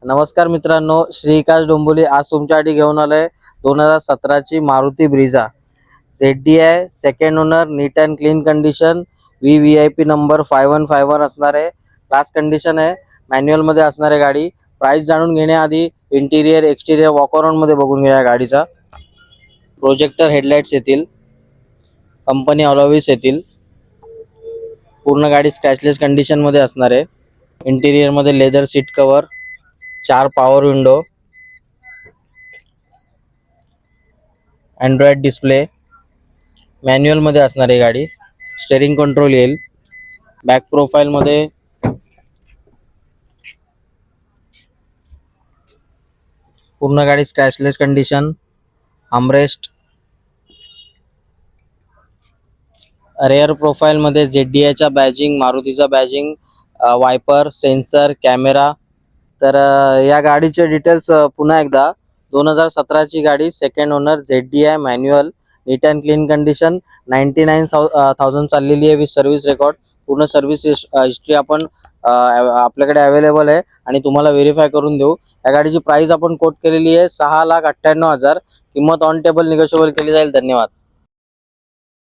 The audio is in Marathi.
नमस्कार मित्रांनो, श्रीकाश डोंबोली आज तुमच्यासाठी घेऊन आलोय 2017 ची Maruti Brezza ZDI second owner, neat and clean condition, VVIP number 5151 असणार आहे। क्लास कंडिशन आहे, मॅन्युअल मध्ये असणार आहे गाडी। प्राइस जाणून घेण्याआधी इंटिरियर एक्सटिरियर वॉक अराउंड मध्ये बघून घ्या गाडीचा। प्रोजेक्टर हेडलाइट्स येतील, कंपनी अलॉयज येतील, पूर्ण गाडी स्क्रॅचलेस कंडिशन मध्ये असणार आहे। इंटिरियर मध्ये leather seat cover, 4 power window, Android display, manual मध्ये असणार आहे गाडी। स्टीअरिंग कंट्रोल येईल। बॅक प्रोफाइल मध्ये पूर्ण गाडी scratchless condition, armrest, rear profile मध्ये ZDI चा बॅजिंग, मारुतीचा बॅजिंग, वायपर, सेन्सर, कॅमेरा। तर या गाडीचे डिटेल्स पुन्हा एकदा 2017 ची गाडी, second owner, ZDI manual, neat and clean condition, 99,000 चाललेली आहे विथ सर्व्हिस रेकॉर्ड। पूर्ण सर्व्हिस हिस्ट्री आपण आपल्याकडे अवेलेबल आहे आणि तुम्हाला व्हेरीफाय करून देऊ। या गाडीची प्राइस आपण कोट केलेली आहे 6,98,000। किंमत ऑन टेबल निगोशिएबल केली जाईल। धन्यवाद।